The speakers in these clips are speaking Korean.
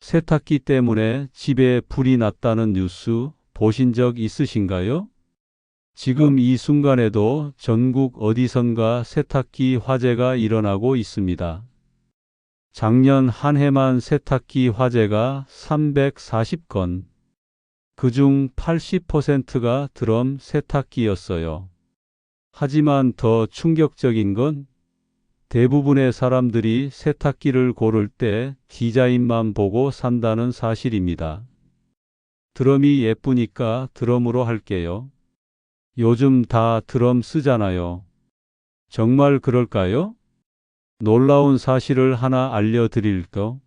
세탁기 때문에 집에 불이 났다는 뉴스 보신 적 있으신가요? 지금 이 순간에도 전국 어디선가 세탁기 화재가 일어나고 있습니다. 작년 한 해만 세탁기 화재가 340건, 그중 80%가 드럼 세탁기였어요. 하지만 더 충격적인 건 대부분의 사람들이 세탁기를 고를 때 디자인만 보고 산다는 사실입니다. 드럼이 예쁘니까 드럼으로 할게요. 요즘 다 드럼 쓰잖아요. 정말 그럴까요? 놀라운 사실을 하나 알려드릴까?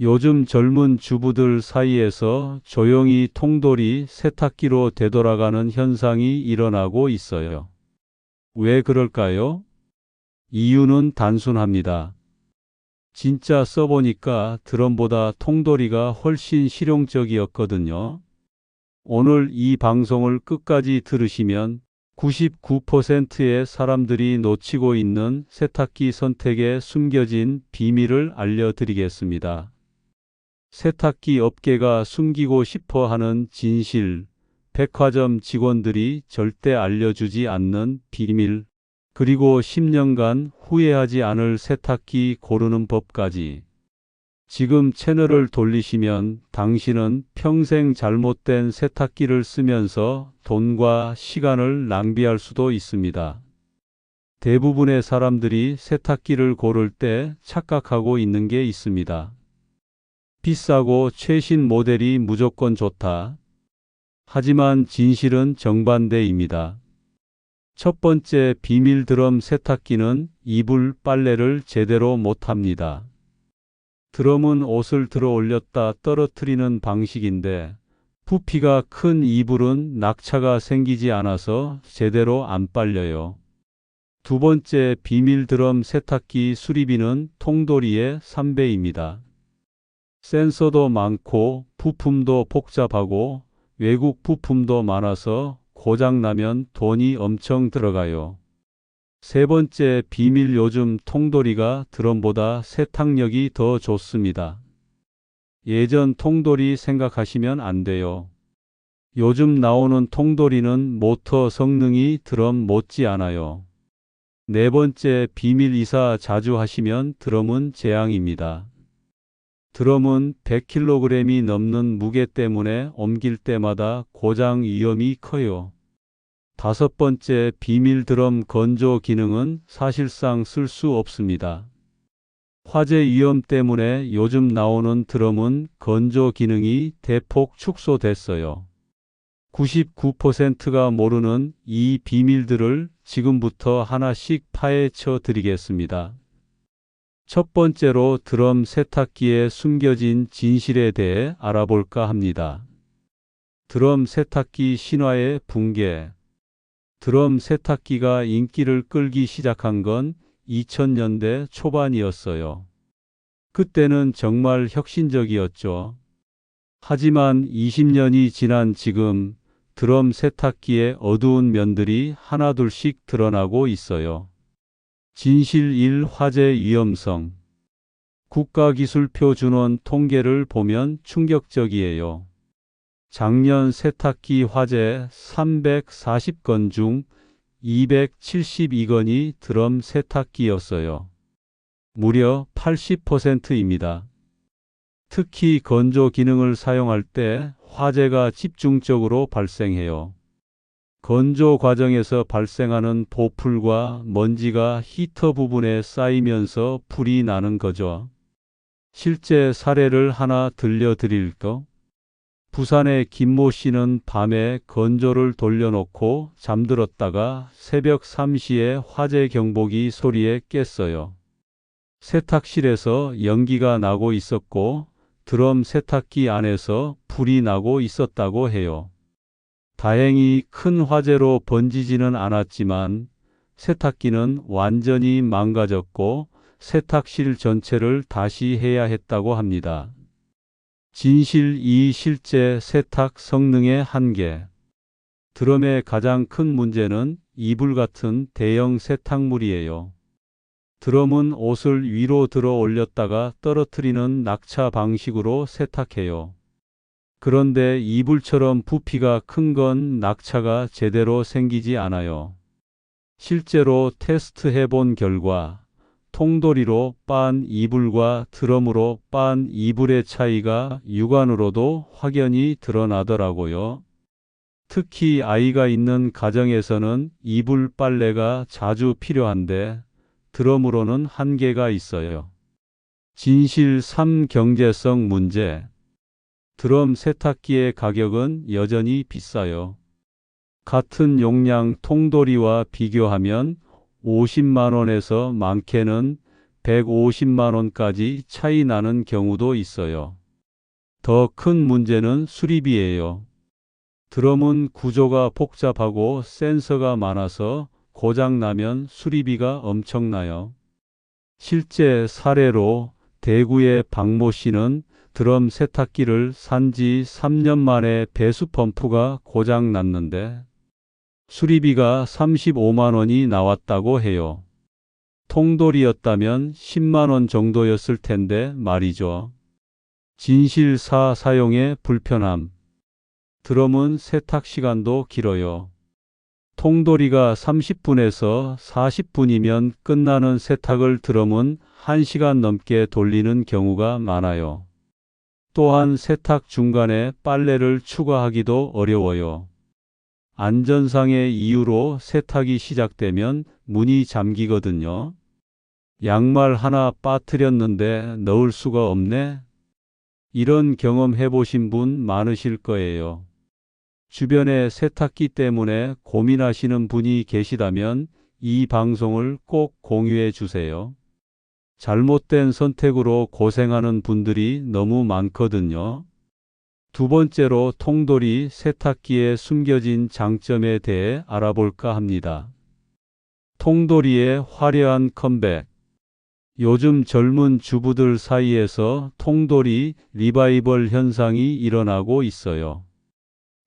요즘 젊은 주부들 사이에서 조용히 통돌이 세탁기로 되돌아가는 현상이 일어나고 있어요. 왜 그럴까요? 이유는 단순합니다. 진짜 써보니까 드럼보다 통돌이가 훨씬 실용적이었거든요. 오늘 이 방송을 끝까지 들으시면 99%의 사람들이 놓치고 있는 세탁기 선택에 숨겨진 비밀을 알려드리겠습니다. 세탁기 업계가 숨기고 싶어 하는 진실, 백화점 직원들이 절대 알려주지 않는 비밀, 그리고 10년간 후회하지 않을 세탁기 고르는 법까지. 지금 채널을 돌리시면 당신은 평생 잘못된 세탁기를 쓰면서 돈과 시간을 낭비할 수도 있습니다. 대부분의 사람들이 세탁기를 고를 때 착각하고 있는 게 있습니다. 비싸고 최신 모델이 무조건 좋다. 하지만 진실은 정반대입니다. 첫 번째 비밀, 드럼 세탁기는 이불 빨래를 제대로 못합니다. 드럼은 옷을 들어 올렸다 떨어뜨리는 방식인데 부피가 큰 이불은 낙차가 생기지 않아서 제대로 안 빨려요. 두 번째 비밀, 드럼 세탁기 수리비는 통돌이의 3배입니다. 센서도 많고 부품도 복잡하고 외국 부품도 많아서 고장나면 돈이 엄청 들어가요. 세 번째 비밀, 요즘 통돌이가 드럼보다 세탁력이 더 좋습니다. 예전 통돌이 생각하시면 안 돼요. 요즘 나오는 통돌이는 모터 성능이 드럼 못지 않아요. 네 번째 비밀, 이사 자주 하시면 드럼은 재앙입니다. 드럼은 100kg이 넘는 무게 때문에 옮길 때마다 고장 위험이 커요. 다섯 번째 비밀, 드럼 건조 기능은 사실상 쓸 수 없습니다. 화재 위험 때문에 요즘 나오는 드럼은 건조 기능이 대폭 축소됐어요. 99%가 모르는 이 비밀들을 지금부터 하나씩 파헤쳐 드리겠습니다. 첫 번째로 드럼 세탁기에 숨겨진 진실에 대해 알아볼까 합니다. 드럼 세탁기 신화의 붕괴. 드럼 세탁기가 인기를 끌기 시작한 건 2000년대 초반이었어요. 그때는 정말 혁신적이었죠. 하지만 20년이 지난 지금 드럼 세탁기의 어두운 면들이 하나둘씩 드러나고 있어요. 진실 1. 화재 위험성. 국가기술표준원 통계를 보면 충격적이에요. 작년 세탁기 화재 340건 중 272건이 드럼 세탁기였어요. 무려 80%입니다. 특히 건조 기능을 사용할 때 화재가 집중적으로 발생해요. 건조 과정에서 발생하는 보풀과 먼지가 히터 부분에 쌓이면서 불이 나는 거죠. 실제 사례를 하나 들려드릴까? 부산의 김모 씨는 밤에 건조를 돌려놓고 잠들었다가 새벽 3시에 화재 경보기 소리에 깼어요. 세탁실에서 연기가 나고 있었고 드럼 세탁기 안에서 불이 나고 있었다고 해요. 다행히 큰 화재로 번지지는 않았지만 세탁기는 완전히 망가졌고 세탁실 전체를 다시 해야 했다고 합니다. 진실 2. 실제 세탁 성능의 한계. 드럼의 가장 큰 문제는 이불 같은 대형 세탁물이에요. 드럼은 옷을 위로 들어 올렸다가 떨어뜨리는 낙차 방식으로 세탁해요. 그런데 이불처럼 부피가 큰 건 낙차가 제대로 생기지 않아요. 실제로 테스트해 본 결과 통돌이로 빤 이불과 드럼으로 빤 이불의 차이가 육안으로도 확연히 드러나더라고요. 특히 아이가 있는 가정에서는 이불 빨래가 자주 필요한데 드럼으로는 한계가 있어요. 진실 3. 경제성 문제. 드럼 세탁기의 가격은 여전히 비싸요. 같은 용량 통돌이와 비교하면 50만 원에서 많게는 150만 원까지 차이 나는 경우도 있어요. 더 큰 문제는 수리비예요. 드럼은 구조가 복잡하고 센서가 많아서 고장 나면 수리비가 엄청나요. 실제 사례로 대구의 박모 씨는 드럼 세탁기를 산 지 3년 만에 배수 펌프가 고장 났는데 수리비가 35만 원이 나왔다고 해요. 통돌이였다면 10만 원 정도였을 텐데 말이죠. 진실 4. 사용의 불편함. 드럼은 세탁 시간도 길어요. 통돌이가 30분에서 40분이면 끝나는 세탁을 드럼은 1시간 넘게 돌리는 경우가 많아요. 또한 세탁 중간에 빨래를 추가하기도 어려워요. 안전상의 이유로 세탁이 시작되면 문이 잠기거든요. 양말 하나 빠뜨렸는데 넣을 수가 없네. 이런 경험 해보신 분 많으실 거예요. 주변에 세탁기 때문에 고민하시는 분이 계시다면 이 방송을 꼭 공유해 주세요. 잘못된 선택으로 고생하는 분들이 너무 많거든요. 두 번째로 통돌이 세탁기에 숨겨진 장점에 대해 알아볼까 합니다. 통돌이의 화려한 컴백. 요즘 젊은 주부들 사이에서 통돌이 리바이벌 현상이 일어나고 있어요.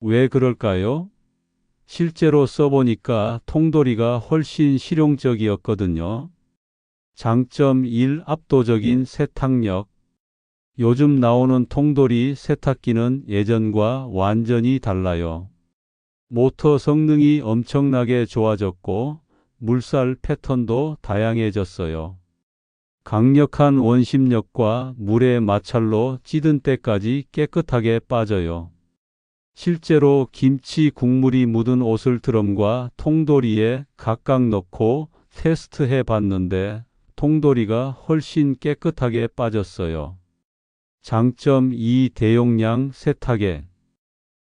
왜 그럴까요? 실제로 써보니까 통돌이가 훨씬 실용적이었거든요. 장점 1. 압도적인 세탁력. 요즘 나오는 통돌이 세탁기는 예전과 완전히 달라요. 모터 성능이 엄청나게 좋아졌고 물살 패턴도 다양해졌어요. 강력한 원심력과 물의 마찰로 찌든 때까지 깨끗하게 빠져요. 실제로 김치 국물이 묻은 옷을 드럼과 통돌이에 각각 넣고 테스트해 봤는데 통돌이가 훨씬 깨끗하게 빠졌어요. 장점 2. 대용량 세탁에.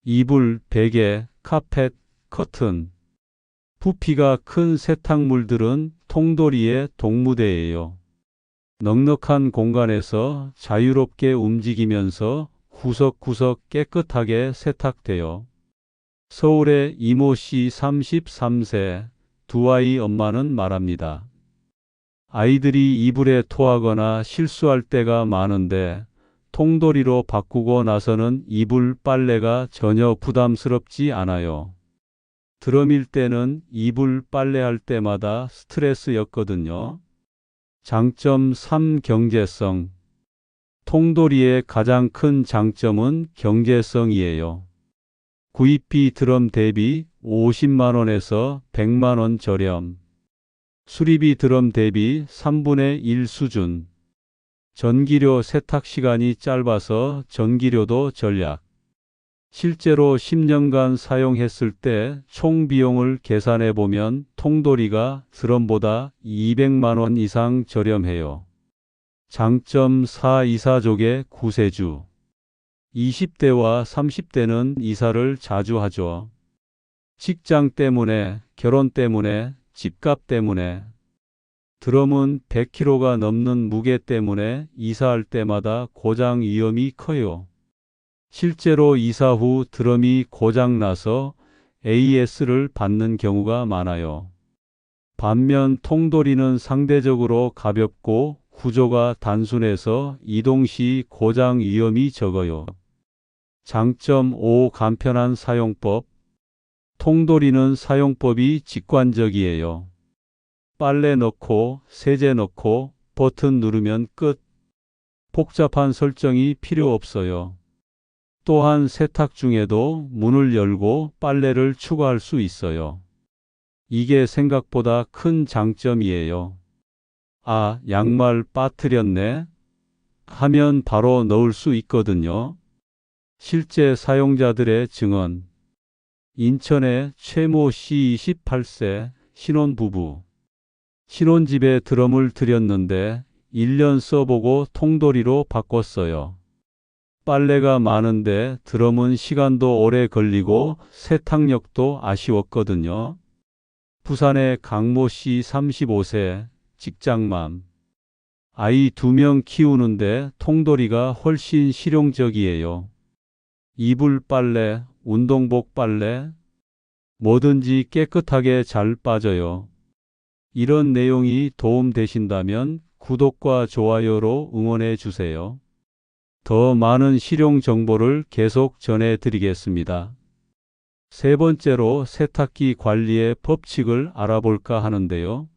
이불, 베개, 카펫, 커튼. 부피가 큰 세탁물들은 통돌이의 동무대예요. 넉넉한 공간에서 자유롭게 움직이면서 구석구석 깨끗하게 세탁돼요. 서울의 이모 씨 33세, 두 아이 엄마는 말합니다. 아이들이 이불에 토하거나 실수할 때가 많은데 통돌이로 바꾸고 나서는 이불 빨래가 전혀 부담스럽지 않아요. 드럼일 때는 이불 빨래할 때마다 스트레스였거든요. 장점 3. 경제성. 통돌이의 가장 큰 장점은 경제성이에요. 구입비 드럼 대비 50만 원에서 100만 원 저렴. 수리비 드럼 대비 3분의 1 수준. 전기료 세탁 시간이 짧아서 전기료도 절약. 실제로 10년간 사용했을 때 총 비용을 계산해 보면 통돌이가 드럼보다 200만 원 이상 저렴해요. 장점 4. 이사족의 구세주. 20대와 30대는 이사를 자주 하죠. 직장 때문에, 결혼 때문에, 집값 때문에. 드럼은 100kg가 넘는 무게 때문에 이사할 때마다 고장 위험이 커요. 실제로 이사 후 드럼이 고장 나서 AS를 받는 경우가 많아요. 반면 통돌이는 상대적으로 가볍고 구조가 단순해서 이동 시 고장 위험이 적어요. 장점 5. 간편한 사용법. 통돌이는 사용법이 직관적이에요. 빨래 넣고 세제 넣고 버튼 누르면 끝. 복잡한 설정이 필요 없어요. 또한 세탁 중에도 문을 열고 빨래를 추가할 수 있어요. 이게 생각보다 큰 장점이에요. 아, 양말 빠뜨렸네 하면 바로 넣을 수 있거든요. 실제 사용자들의 증언. 인천의 최모 씨 28세 신혼부부. 신혼집에 드럼을 들였는데 1년 써보고 통돌이로 바꿨어요. 빨래가 많은데 드럼은 시간도 오래 걸리고 세탁력도 아쉬웠거든요. 부산의 강모 씨 35세 직장맘. 아이 2명 키우는데 통돌이가 훨씬 실용적이에요. 이불 빨래, 운동복 빨래, 뭐든지 깨끗하게 잘 빠져요. 이런 내용이 도움 되신다면 구독과 좋아요로 응원해 주세요. 더 많은 실용 정보를 계속 전해드리겠습니다. 세 번째로 세탁기 관리의 법칙을 알아볼까 하는데요.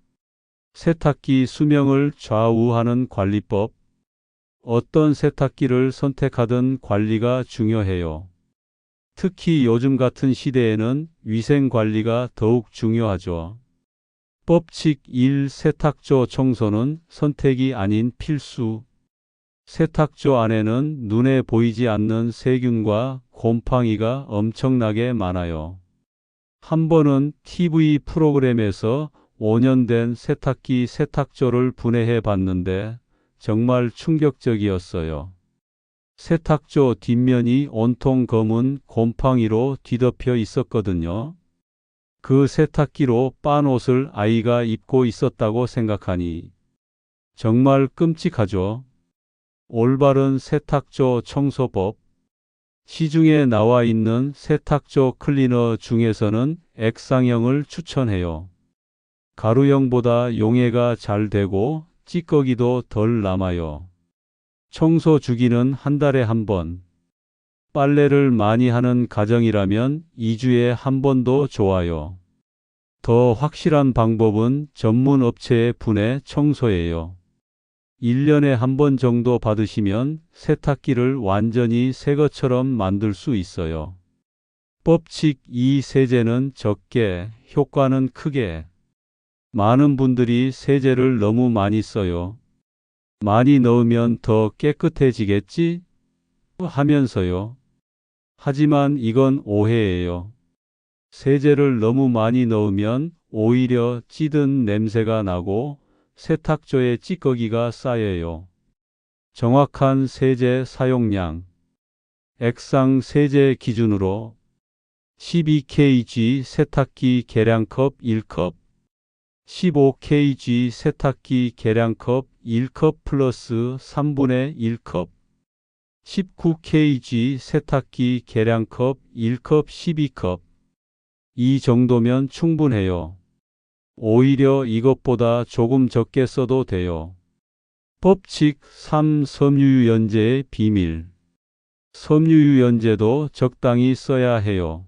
세탁기 수명을 좌우하는 관리법. 어떤 세탁기를 선택하든 관리가 중요해요. 특히 요즘 같은 시대에는 위생 관리가 더욱 중요하죠. 법칙 1. 세탁조 청소는 선택이 아닌 필수. 세탁조 안에는 눈에 보이지 않는 세균과 곰팡이가 엄청나게 많아요. 한 번은 TV 프로그램에서 5년 된 세탁기 세탁조를 분해해 봤는데 정말 충격적이었어요. 세탁조 뒷면이 온통 검은 곰팡이로 뒤덮여 있었거든요. 그 세탁기로 빤 옷을 아이가 입고 있었다고 생각하니 정말 끔찍하죠. 올바른 세탁조 청소법. 시중에 나와 있는 세탁조 클리너 중에서는 액상형을 추천해요. 가루형보다 용해가 잘 되고 찌꺼기도 덜 남아요. 청소 주기는 한 달에 한 번. 빨래를 많이 하는 가정이라면 2주에 한 번도 좋아요. 더 확실한 방법은 전문 업체의 분해 청소예요. 1년에 한 번 정도 받으시면 세탁기를 완전히 새 것처럼 만들 수 있어요. 법칙 2. 세제는 적게, 효과는 크게. 많은 분들이 세제를 너무 많이 써요. 많이 넣으면 더 깨끗해지겠지? 하면서요. 하지만 이건 오해예요. 세제를 너무 많이 넣으면 오히려 찌든 냄새가 나고 세탁조에 찌꺼기가 쌓여요. 정확한 세제 사용량. 액상 세제 기준으로 12kg 세탁기 계량컵 1컵, 15kg 세탁기 계량컵 1컵 플러스 3분의 1컵, 19kg 세탁기 계량컵 1컵 12컵. 이 정도면 충분해요. 오히려 이것보다 조금 적게 써도 돼요. 법칙 3. 섬유유연제의 비밀. 섬유유연제도 적당히 써야 해요.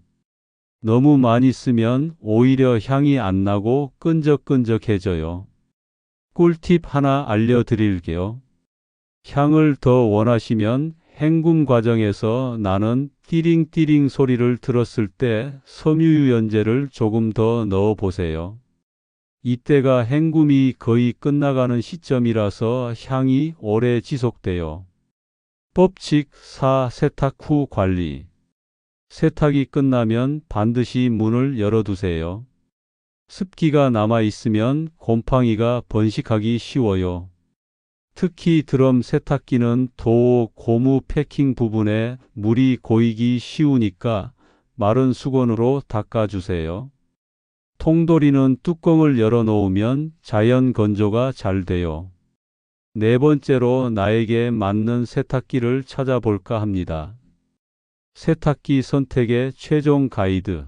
너무 많이 쓰면 오히려 향이 안 나고 끈적끈적해져요. 꿀팁 하나 알려드릴게요. 향을 더 원하시면 헹굼 과정에서 나는 띠링띠링 소리를 들었을 때 섬유유연제를 조금 더 넣어 보세요. 이때가 헹굼이 거의 끝나가는 시점이라서 향이 오래 지속돼요. 법칙 4. 세탁 후 관리. 세탁이 끝나면 반드시 문을 열어두세요. 습기가 남아있으면 곰팡이가 번식하기 쉬워요. 특히 드럼 세탁기는 도어 고무 패킹 부분에 물이 고이기 쉬우니까 마른 수건으로 닦아주세요. 통돌이는 뚜껑을 열어놓으면 자연 건조가 잘 돼요. 네 번째로 나에게 맞는 세탁기를 찾아볼까 합니다. 세탁기 선택의 최종 가이드.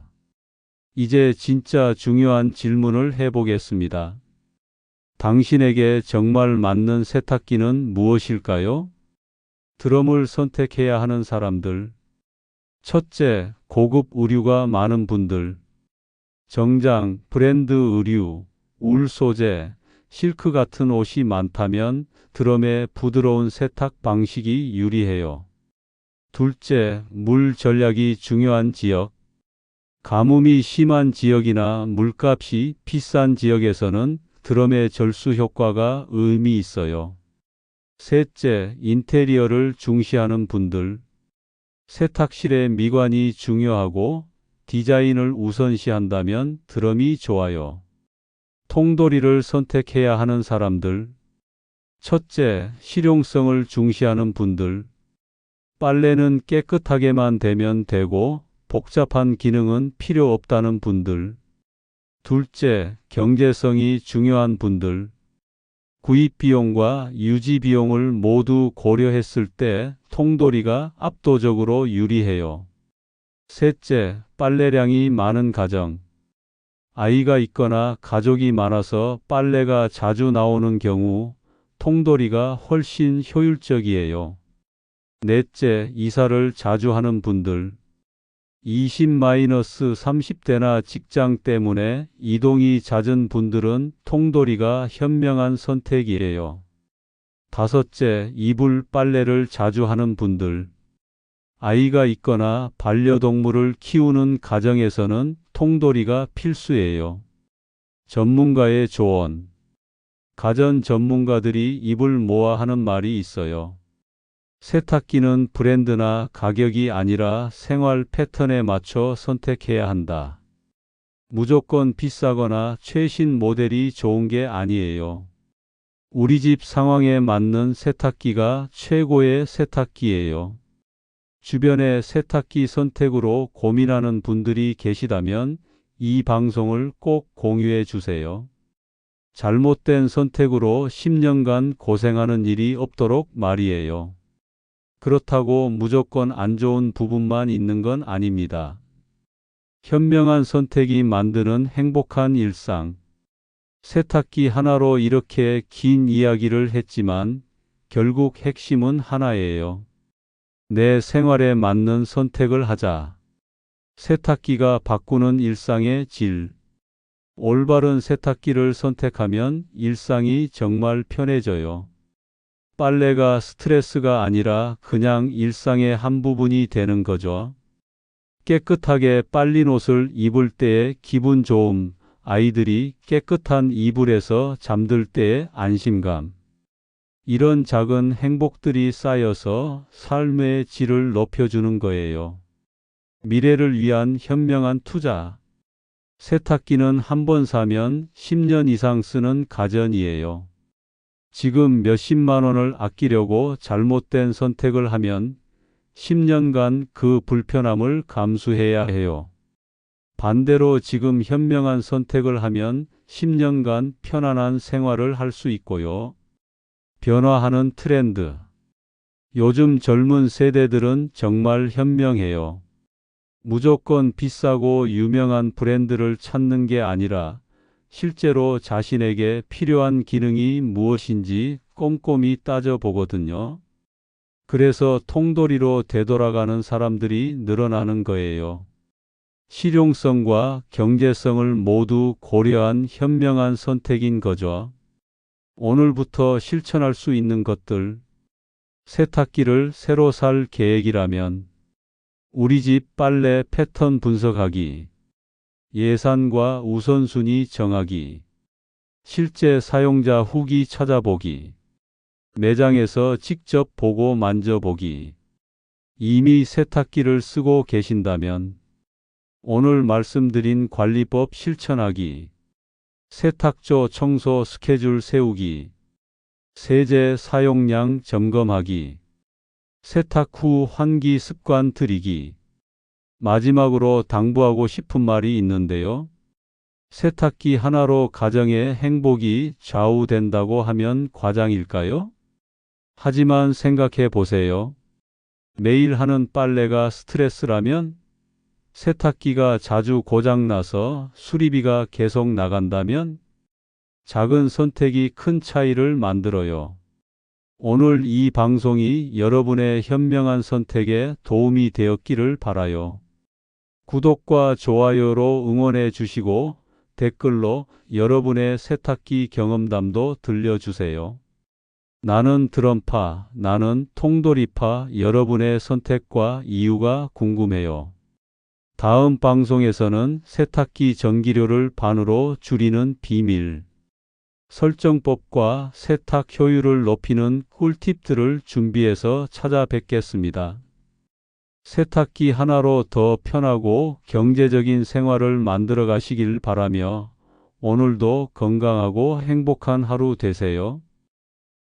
이제 진짜 중요한 질문을 해보겠습니다. 당신에게 정말 맞는 세탁기는 무엇일까요? 드럼을 선택해야 하는 사람들. 첫째, 고급 의류가 많은 분들. 정장, 브랜드 의류, 울 소재, 실크 같은 옷이 많다면 드럼의 부드러운 세탁 방식이 유리해요. 둘째, 물 전략이 중요한 지역. 가뭄이 심한 지역이나 물값이 비싼 지역에서는 드럼의 절수 효과가 의미 있어요. 셋째, 인테리어를 중시하는 분들. 세탁실의 미관이 중요하고 디자인을 우선시한다면 드럼이 좋아요. 통돌이를 선택해야 하는 사람들. 첫째, 실용성을 중시하는 분들. 빨래는 깨끗하게만 되면 되고 복잡한 기능은 필요 없다는 분들. 둘째, 경제성이 중요한 분들. 구입 비용과 유지 비용을 모두 고려했을 때 통돌이가 압도적으로 유리해요. 셋째, 빨래량이 많은 가정. 아이가 있거나 가족이 많아서 빨래가 자주 나오는 경우 통돌이가 훨씬 효율적이에요. 넷째, 이사를 자주 하는 분들. 20-30대나 직장 때문에 이동이 잦은 분들은 통돌이가 현명한 선택이에요. 다섯째, 이불 빨래를 자주 하는 분들. 아이가 있거나 반려동물을 키우는 가정에서는 통돌이가 필수예요. 전문가의 조언. 가전 전문가들이 입을 모아 하는 말이 있어요. 세탁기는 브랜드나 가격이 아니라 생활 패턴에 맞춰 선택해야 한다. 무조건 비싸거나 최신 모델이 좋은 게 아니에요. 우리 집 상황에 맞는 세탁기가 최고의 세탁기예요. 주변에 세탁기 선택으로 고민하는 분들이 계시다면 이 방송을 꼭 공유해 주세요. 잘못된 선택으로 10년간 고생하는 일이 없도록 말이에요. 그렇다고 무조건 안 좋은 부분만 있는 건 아닙니다. 현명한 선택이 만드는 행복한 일상. 세탁기 하나로 이렇게 긴 이야기를 했지만 결국 핵심은 하나예요. 내 생활에 맞는 선택을 하자. 세탁기가 바꾸는 일상의 질. 올바른 세탁기를 선택하면 일상이 정말 편해져요. 빨래가 스트레스가 아니라 그냥 일상의 한 부분이 되는 거죠. 깨끗하게 빨린 옷을 입을 때의 기분 좋음, 아이들이 깨끗한 이불에서 잠들 때의 안심감. 이런 작은 행복들이 쌓여서 삶의 질을 높여주는 거예요. 미래를 위한 현명한 투자. 세탁기는 한 번 사면 10년 이상 쓰는 가전이에요. 지금 몇십만 원을 아끼려고 잘못된 선택을 하면 10년간 그 불편함을 감수해야 해요. 반대로 지금 현명한 선택을 하면 10년간 편안한 생활을 할 수 있고요. 변화하는 트렌드. 요즘 젊은 세대들은 정말 현명해요. 무조건 비싸고 유명한 브랜드를 찾는 게 아니라 실제로 자신에게 필요한 기능이 무엇인지 꼼꼼히 따져보거든요. 그래서 통돌이로 되돌아가는 사람들이 늘어나는 거예요. 실용성과 경제성을 모두 고려한 현명한 선택인 거죠. 오늘부터 실천할 수 있는 것들. 세탁기를 새로 살 계획이라면 우리 집 빨래 패턴 분석하기. 예산과 우선순위 정하기. 실제 사용자 후기 찾아보기. 매장에서 직접 보고 만져보기. 이미 세탁기를 쓰고 계신다면 오늘 말씀드린 관리법 실천하기. 세탁조 청소 스케줄 세우기. 세제 사용량 점검하기. 세탁 후 환기 습관 들이기. 마지막으로 당부하고 싶은 말이 있는데요. 세탁기 하나로 가정의 행복이 좌우된다고 하면 과장일까요? 하지만 생각해 보세요. 매일 하는 빨래가 스트레스라면 세탁기가 자주 고장나서 수리비가 계속 나간다면 작은 선택이 큰 차이를 만들어요. 오늘 이 방송이 여러분의 현명한 선택에 도움이 되었기를 바라요. 구독과 좋아요로 응원해 주시고 댓글로 여러분의 세탁기 경험담도 들려주세요. 나는 드럼파, 나는 통돌이파. 여러분의 선택과 이유가 궁금해요. 다음 방송에서는 세탁기 전기료를 반으로 줄이는 비밀, 설정법과 세탁 효율을 높이는 꿀팁들을 준비해서 찾아뵙겠습니다. 세탁기 하나로 더 편하고 경제적인 생활을 만들어 가시길 바라며 오늘도 건강하고 행복한 하루 되세요.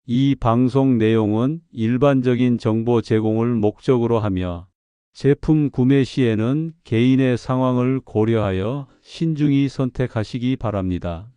이 방송 내용은 일반적인 정보 제공을 목적으로 하며 제품 구매 시에는 개인의 상황을 고려하여 신중히 선택하시기 바랍니다.